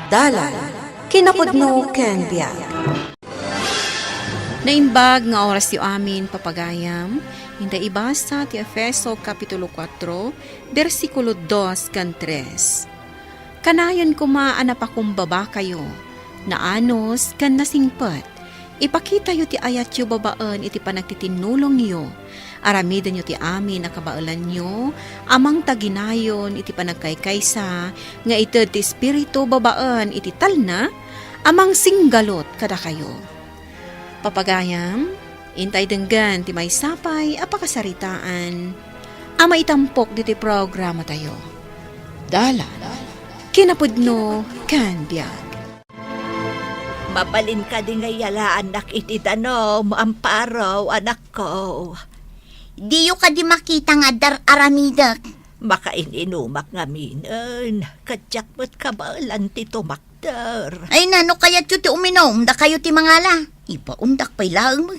Dalan, kinapudno ken biag. Naimbag nga oras yu amin papagayam, hinda ibasa ti Efeso Kapitulo 4, versikulo 2 kan 3. Kanayon kumaan na pakumbaba kayo, naanos kan nasingpet, ipakita yu ti ayat yu babaan iti panagtitinulong yu, aramidan yu ti amin na kabailan yu, amang taginayon iti panagkaykaysa, nga ited ti espiritu babaan iti talna, amang singgalot kada kayo. Papagayam, intay denggan ti may sapay apakasaritaan, ama itampok diti programa tayo. Dala, kinapudno kan biag. Mabalin ka din ngayala anak iti danom, amparaw anak ko. Diyo ka di makita nga dar-aramidak. Makaininumak nga minan, kadyak mo't kabalan ti tumakder. Ay nano kaya't yu ti uminom, da kayo ti mangala. Ipaundak pa'y laang mo.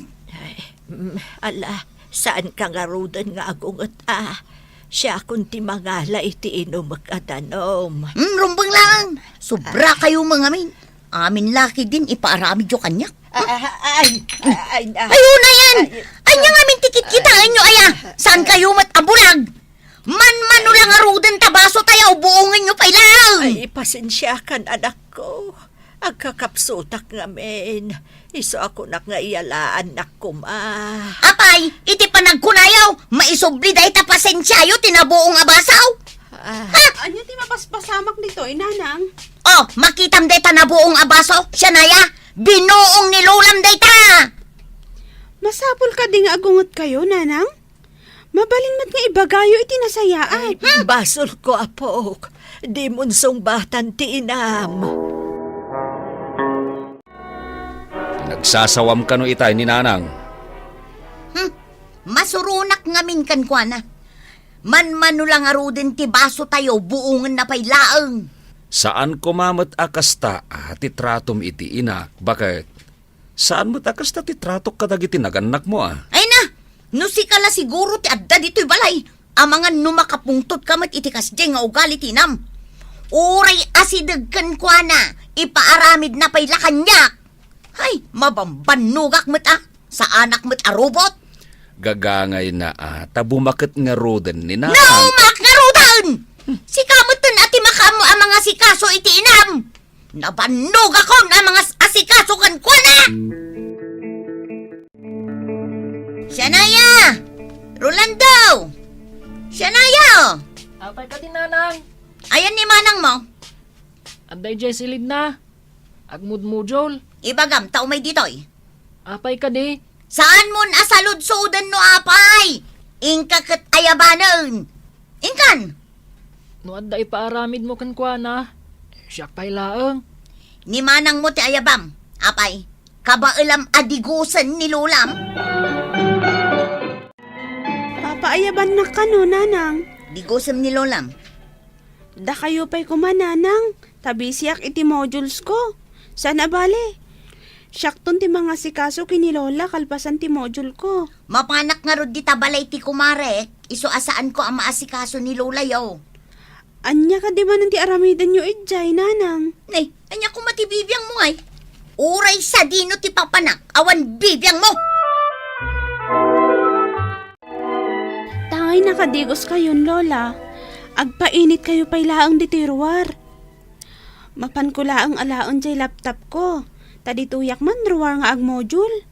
Ala, saan ka nga rudan nga agungot Siya kun ti mangala iti inumak at danom. Rumbang lang. Sobra kayo mga min. Amin laki din ipaaramid yo kanyak. Ay, Ayun na yan! Anya nga min tikit kitaan nyo aya! Saan kayo matabulag? Man-mano lang arudan tabaso tayo, buongin nyo pa'y lang! Ay, pasensya kan anak ko. Agkakapsutak nga men. Iso ako nak nga iyalaan nak kuma. Apay, iti panagkunayaw, maisubli dahi ta pasensyayo, tinabuong abasaw. Anya ti mapaspasamak dito, inanang? Oh, makitam dahi ta nabuong abaso, siya naya, binuong nilulam dahi ta. Masapul ka ding agungot kayo, nanang? Mabalin mat nga ibagayo iti nasayaan. Basol ko apok. Di munsong batan ti inam. Nagsasawam ka no itay ni nanang. Masurunak ngamin kan kwa na. Man-mano lang arudin ti baso tayo, buungan na pa'y laang. Saan kumamat akasta titratom iti inak? Bakit? Saan mo akasta titratok kadagiti naganak mo Ay na, no si kala siguro ti adda dito'y balay. Amangan numakapungtot kamat iti kasdeng nga ugali tinam. Uray asidagkan kwa na, ipaaramid na pa'y lakanyak. Ay, mabambanugak mat sa anak mat arobot. Gagangay na tabumakit nga roden ni nanang. No, maknarudan! Si kamutan ati makamo ang mga sikaso iti inam. Nabannog ako na mga asikaso kan kwa na! Sianaya! Rolando! Sianaya! Apay ka din, nanang. Ayan ni manang mo. Anday Jessilid na. Agmud-mudjol. Ibagam, tao may ditoy. Apay ka di. Saan mon asalud-sudan no apay? Ingkakat ayabanan. Ingkan! No adda ipaaramid mo kan kwa na. Siyak pa'y laeng. Ni manang mo ti ayabam. Apay, kabailam adigusan ni lulam. Papaayaban na ka no, nanang. Digusam ni lulam. Da kayo pa'y kumananang. Tabi siyak iti modules ko. Sana bale? Siyakton ti mga sikaso kini Lola kalpasan ti module ko. Mapanak nga rod di tabalay ti kumare. Iso asaan ko ang maasikaso ni Lola yaw. Anya ka di man ti aramidan nyo idjay, nanang. Nay, anya ko matibibiyang mo ay. Uray sa dino ti papanak. Awan bibiyang mo. Tangay nakadigos kayon, Lola. Agpainit kayo pa'y laang di tiruar. Mapan ko laang alaon jay laptop ko. Tadituyak man ruwar nga ag module.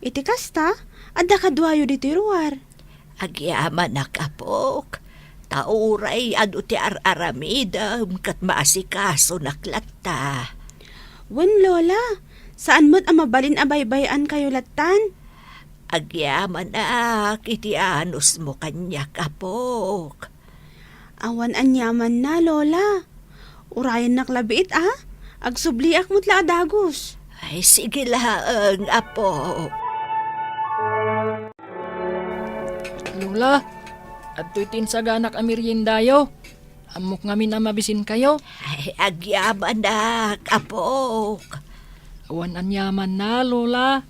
Iti kasta, adda kadwayo di tiruar. Agyaman na kapok. Tauray adu ti aramidam kat maasikaso naklata. Wen, Lola, saan mo't amabalin abaybayan kayo latan? Agyaman na iti anos mo kanya kapok. Awan anyaman na, Lola. Urayan naklabiit agsubliak mo't la adagos. Ay sige laang apok. Lola, adto'y tinsaganak amiryendayo. Amok ngamin na mabisin kayo. Ay agyaman na kapok. Awan anyaman na, Lola.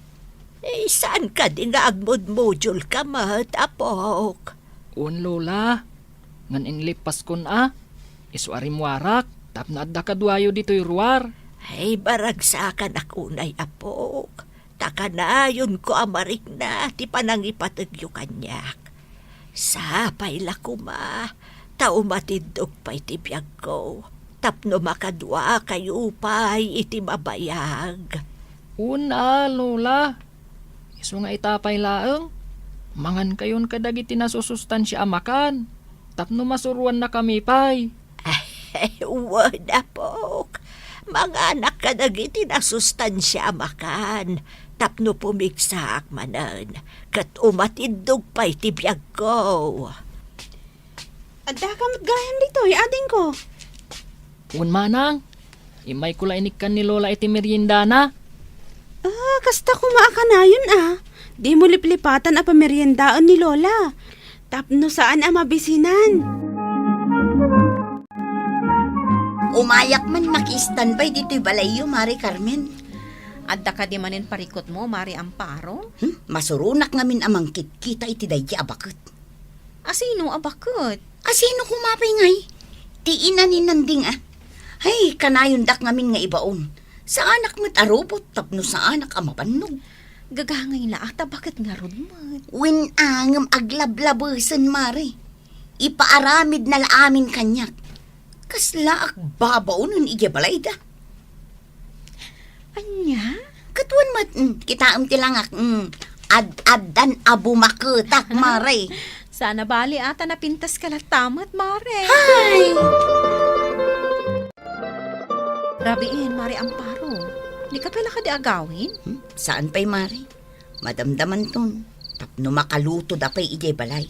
Saan ka din nga agmud-module ka mat, apok? Un, Lola. Ngan inglipas kun isuarim warak. Tapno adda kadwayo dito'y ruwar. Ay, baragsakan ako na'y apok. Takanayon ko amarik na, ti panangipatagyo kanyak. Sapay la kuma, tao matindog pa'y ti biyag ko. Tapno makadwa kayo pa'y iti mabayag. Una, Lola. Isu nga itapay laeng. Mangan kayon kadagiti nasusustansya amakan. Tapno masuruan na kami pay. Ay, word apok. Mga anak ka nagiti nasustansya makan. Tapno pumigsak manan. Kat umatindog pa'y ti biyag ko. Adda ka gayam dito, ading ko. Un manang. Imay kula inikan ni Lola iti merienda na. Kasta kumaakanayon Di mo liplipatan a pameriendaan ni Lola. Tapno saan a mabisinan. Umayak man makistanbay dito'y balayo, Mari Carmen. Adda ka di manin parikot mo, Mari Amparo? Masurunak ngamin amang kita iti dayja abakot. Asino abakot? Asino kumapay ngay? Ti ina ni nanding Hay, kanayon dak ngamin nga ibaon. Sa anak mo't arubot, tapno sa anak amapanog. Gagangay la ata bakit nga rudmat? Win angam aglablabusan, Mari. Ipaaramid na laamin kanyak. Kasla ak babaw nun iyabalay da. Anya? Katuan mat, kitaam tilangak, ad-addan abumakutak, Mari. Sana bali ata napintas ka tamat, Mare. Ay! Rabiin, Mari Amparo. Di ka pala ka di agawin? Saan pa'y, Mari? Madamdaman ton. Tapno makaluto da pa'y iyabalay.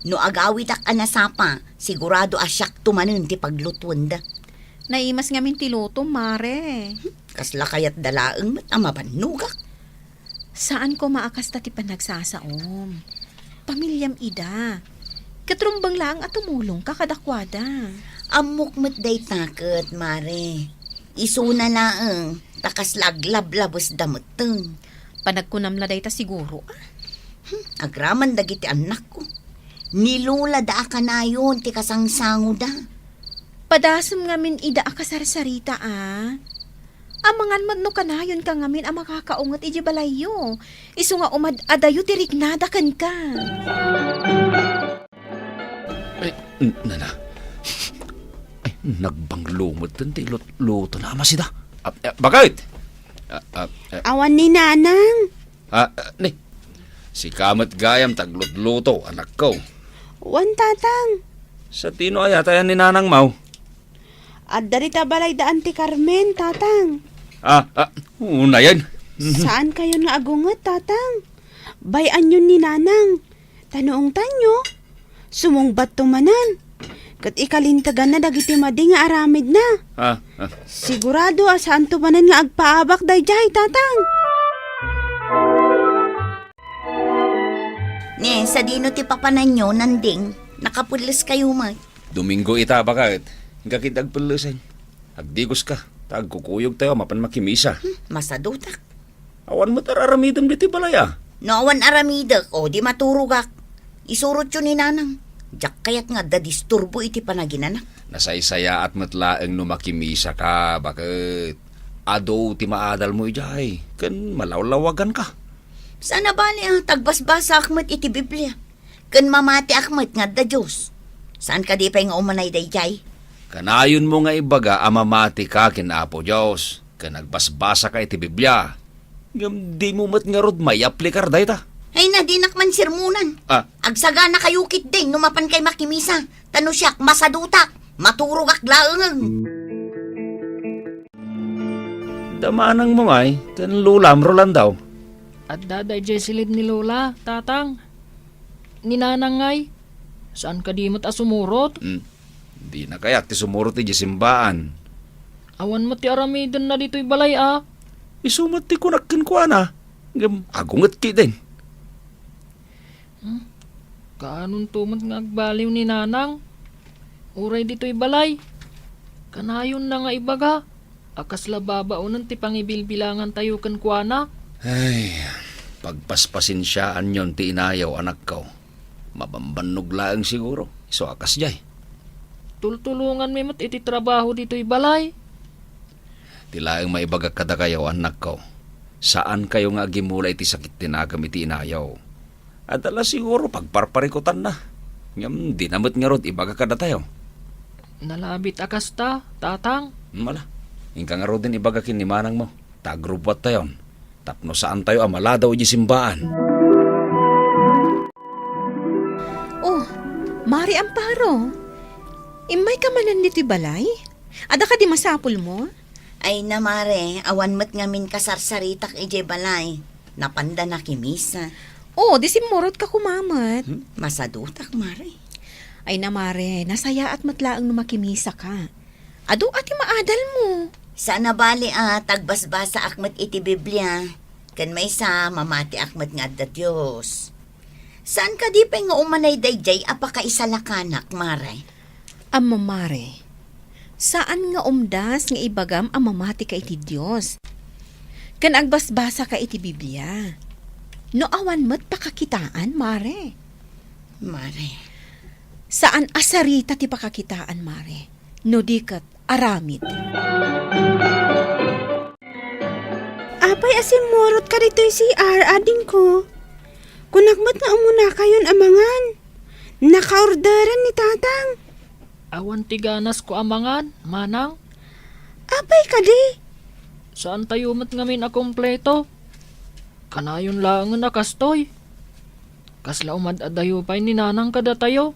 No agawit ak anasapa, sigurado asyak tumanon ti paglutuan da. Naimas ngamin tiluto, Mare. Kasla kayat dalaang mat amapanugak. Saan ko maakas ti panagsasaom? Pamilyam ida. Katrumbang lang at tumulong ka kadakwada. Amok mat day takot, Mare. Isuna laang, takas laglablabos damuteng. Panagkunam la day ta siguro. Agraman dagiti anak ko. Nilula da ka na yun, ti kasangsango da. Padasam ngamin ida akasarsarita Amangan man no kanayon ka ngamin ang makakaungat iji balayo. Isu nga adayo tiriknada kan ka. Ay, nana. Ay, nagbanglumot din ti luto na amasida. Bakit? Awan ni Nanang. Ni. Si kamat gayam taglutluto, anak ko. Wan tatang. Sa tino ay atayan ni Nanang Mau. Adda rita balay daan ti Carmen, tatang. Una yan. Saan kayo nga agungat, tatang? Bayan yun ni Nanang. Tanoong tanyo. Sumungbat tumanan. Kat ikalintagan na dagiti madi nga aramid na. Sigurado saan tumanan nga agpaabak dayjay, tatang. Ne, sa dino ti papanan nyo, nanding, nakapulis kayo mag. Domingo ita bakit? Hingga kitagpulusan. Agdigos ka. Tagkukuyog tayo, mapan makimisa. Masadutak. Awan mo tararamidam diti balaya. No awan aramidak, o di maturugak. Isurot yun ni Nanang. Jak kayat nga dadisturbo iti panaginanak. Nasaysaya at matlaeng no makimisa ka, bakit? Ado ti maadal mo ijay. Kan malawlawagan ka. Sana bali tagbasbasa akmat iti Biblia. Kan mamati akmat nga da Diyos. Saan ka di pa nga umanay dayjay? Kanayon mo nga ibaga amamati ka kinapo Diyos. Kan nagbasbasa ka iti Biblia. Ngam di mo mat nga rod may aplikar day ta. Ay na, di nakman sirmunan. Agsaga na kayukit din, numapan kay makimisa. Tano siyak, masadutak, maturugak laeng. Damanang mo ay, kan lulam rolan daw. At daday Jessilid ni Lola, tatang. Ninanangay. Saan ka di mo't asumurot? Di na kaya ti sumurot ti simbaan. Awan mo ti aramidan na dito'y balay Isumat ti kunakin ko na. Agungat ki din. Kaanong tumot nga agbaliw ni Nanang? Uray dito'y balay. Kanayon na nga ibaga. Akas lababaunan ti pangibilbilangan tayo kan kuana. Ay, pagpaspasin siyaan yon ti inayaw anak ko. Mabambanog laang siguro. So akas jay. Tultulungan mi mo't iti trabaho dito'y balay. Tilaang maibaga kada kayo, anak ko. Saan kayo nga gimula iti sakit tinagam iti inayaw? Adala siguro pagparparikutan na. Ngam, di namot nga rod, ibaga kada tayo. Nalabit akas ta, tatang. Mala, ingka nga rod din ibaga kin ni manang mo. Tagrubwat tayon. Tapno saan tayo amala daw iti simbaan. Oh, Mari Amparo. Imay ka manan dito'y balay? Ada ka di masapul mo? Ay na mare, awan mat ngamin kasarsaritak ije balay. Napanda na kimisa. Oh, di simurot ka kumamat. Masadutak mare. Ay na Mare, nasaya at matlaang numakimisa ka. Ado ati maadal mo. Sana bali tagbasbasa akmat iti Biblia. Kan may sa mamati akmat nga da Diyos. Saan ka di pa nga umanay dayjay apaka isalakanak, mare? Amma Mare, saan nga umdas nga ibagam ang mamati ka iti Diyos? Kan agbasbasa ka iti Biblia. No awan mo't pakakitaan, Mare. Mare, Saan asarita ti pakakitaan, Mare? No dikat aramid. Apay asimurot ka dito'y CR, ading ko. Kunakmat nga umuna kayon amangan. Nakaorderan ni tatang. Awan tiganas ko amangan, manang. Apay ka di. Saan tayo mo't ngamin a kompleto? Kanayon lang nga nakastoy. Kasla umad-adayo pa'y ni nanang kada tayo.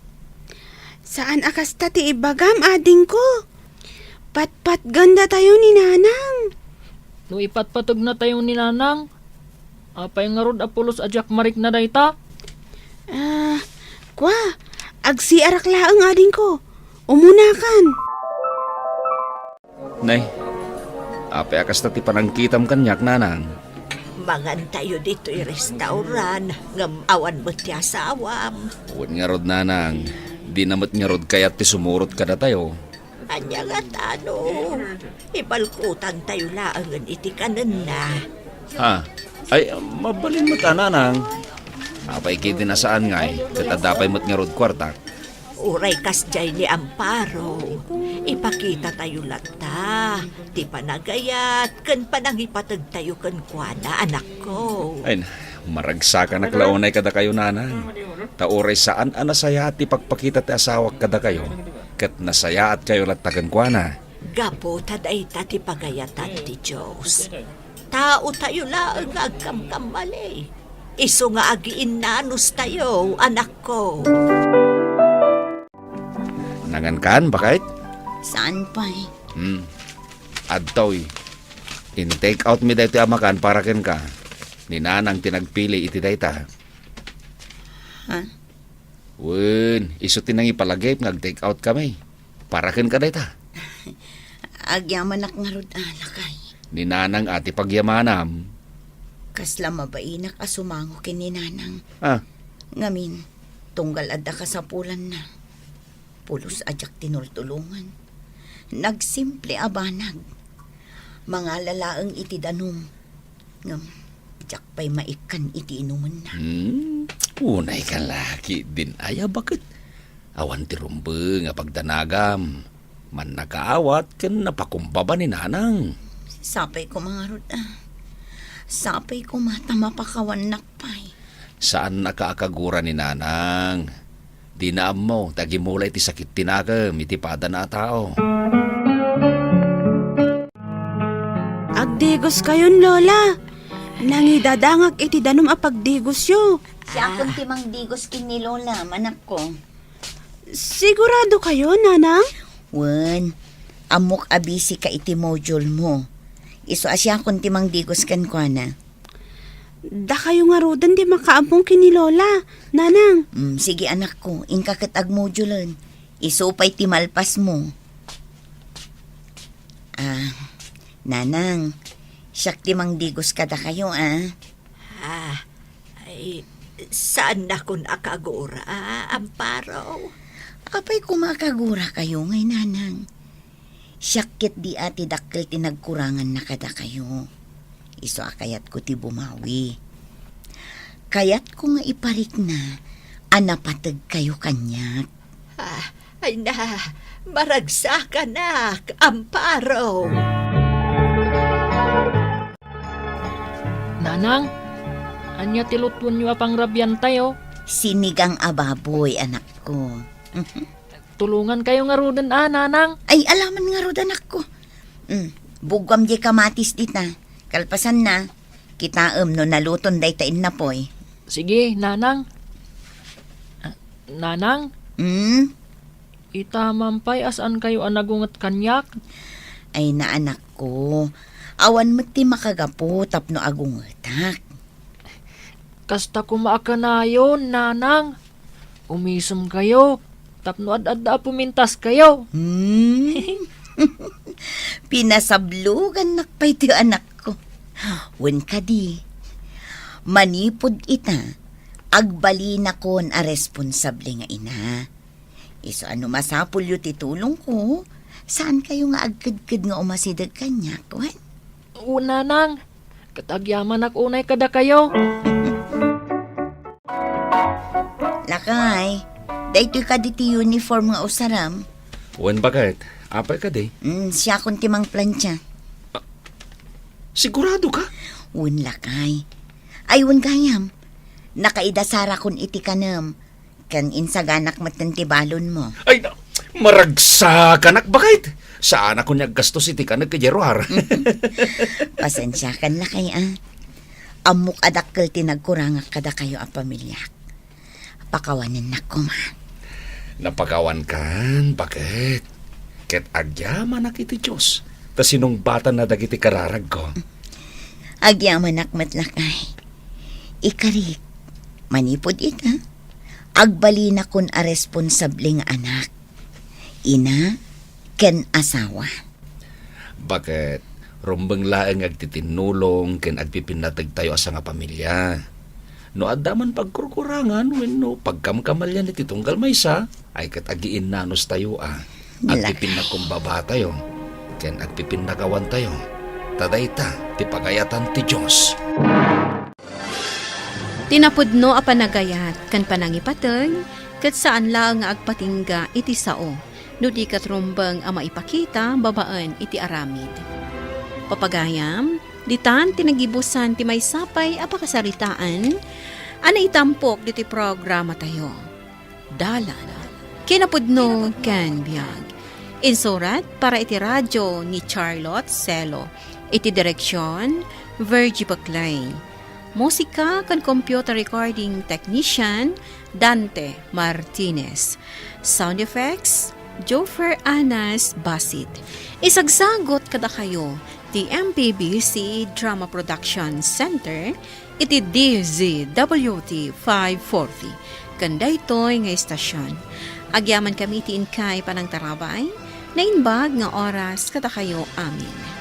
Saan akas ti ibagam, ading ko? Pat-pat ganda tayo ni nanang. No ipatpatog na tayo ni nanang. Apay nga rod apulos ajak marik na dayta. Kwa, agsi arak laang ading ko. Umunakan. Nay, ape akas na ti panangkitam kanyak, nanang. Mangan tayo dito'y restauran, ngam awan mo ti asawam. Uwan nga rod, nanang. Di namot nga rod kaya't ti sumurot kada tayo. Anya nga ibalkutan tayo laangan iti kanan na. Ha? Ay, mabalin mo ta, nanang. Apay kiti na saan nga katadapay mo't nga rod kwartak. Uray kas jay ni Amparo. Ipakita tayo lata. Ti panagayat, kan panangipatag tayo kan kuana, anak ko. Ay, maragsakan na klaunay kada kayo, nanang. Tauray saan anasaya ti pagpakita ti asawak kada kayo. Kat nasaya at kayo latagan kwa na. Gapo taday ti pagayatan ti Diyos. Tao tayo lang agkamkamali. Iso nga agiin nanos tayo, anak ko. Nangan bakit? saan pa eh? Adtoy. In-take out mi dayto amakan para ken ka. Ni nanang tinagpili iti dayta. Ha? Wen, iso tinang ipalagay ngag-take out kami. Para ken ka dayta. Agyaman ak nga rod alakay. Ni nanang ati pagyamanam. Kasla mabainak asumango kini nanang. Ah, Ngamin, tunggal adda ka sa pulan na. Pulos ajak tinultulungan. Nagsimple abanag. Mga lalaang iti danong. Ngam, ajak pa'y maikan iti inuman na. unay ka laki din aya bakit? Awan ti rumbe nga pagdanagam. Man nakaawat ken napakumbaba ni nanang. Sapay ko mga rod Sapay ko mata mapakawan nakpay. Saan nakaakagura ni nanang? Di na mo, tagimulay ti sakit tinagam, iti pada na tao. Agdigos kayon, Lola. Nangidadangag iti danom apagdigos yo. Siya akong timang digos kini Lola, manak ko. Sigurado kayo, nanang? Wen, amok abisi ka iti module mo. Iso asya akong timang digos kan kwa na. Da kayo nga rodan di makaampong kini Lola, nanang. Sige anak ko, ingkakat ag modulan. Iso pa'y timalpas mo. Nanang, siyak timang digos kada kayo Ay, saan na kun akagura, Amparo? Apay kumakagura kayo ngay nanang. Siyakit di ati dakkel tinagkurangan na kada kayo. Iso akayat ko ti bumawi. Kayat ko nga iparik na, anapatag kayo kanyak. Ay na, Maragsa ka nak, Amparo. Nanang, anya tilutun nyo apang rabyan tayo. Sinigang ababoy, anak ko. Tulungan kayo nga rudan nanang. Ay, alaman nga ro, anak ko. Bugam di kamatis dit na. Kalpasan na. Kita no naluton day tain na poy. Sige, nanang. Nanang, itamampay asan kayo anagungat kanyak? Ay na anak ko. Awan mo ti makagapo tapno agungetak. Kasta kumaakanayon, nanang. Umisum kayo. Tapno ad-adda pumintas kayo. Pinasablugan nakpay ti anak ko. Wen ka di. Manipod ita. Agbali na kon a responsable nga ina. Iso ano masapul yu titulong ko. Saan kayo nga agkad-kad nga umasidag kanya, kuhan? Una nang, katagyaman ak unay kada kayo. Lakay, daytoy ka diti uniform nga usaram. Wen bakit? Apay ka di? Siya kung timang plancha. Sigurado ka? Wen lakay. Ay wen gayam. Nakaidasara kun iti kanam. Kan insaganak matantibalon mo. Ay, maragsa ka nak bakit? Saan ako niya gastos iti ka nagkajeroar? Pasensya kan lakay Amok adakkel tinagkurangak kada kayo a pamilya. Pakawanin na ko man. Napakawan kan, bakit? Ket agyaman nak iti Diyos. Ta sinong bata na dagiti kararag ko. Agyaman nakmat lakay. Ikarik. Manipod ita. Agbali na kun a responsabling anak. Ina, ken asawa. Bakit? Rumbang laeng agtitinulong ken agpipinatag tayo asa nga pamilya. No addaman pagkurkurangan wenno pagkamkamalyan iti tunggal maysa ay ket agiin nanos tayo agpipinakumbaba tayo ken agpipinagawan tayo. Tadayta ti pagayatan ti Dios. Tinapudno a panagayat kan panangipateg ket saan lang nga agpatingga iti sao no di katrumbang a maipakita babaan iti aramid. Papagayam, ditan tinagibusan ti maysapay a pakasaritaan ana itampok diti programa tayo. Dalan kinapudno ken biag. Insurat para iti radyo ni Charlotte Celo. Iti direksyon Virgie Baclay. Musika kan computer recording technician Dante Martinez. Sound effects Jofer Anas Basit. Isagsagot kada kayo ti MPBC Drama Production Center iti DZWT 540. Kanda ito'y nga istasyon. Agyaman kami ti inkay panang tarabay na inbag nga oras kada kayo amin.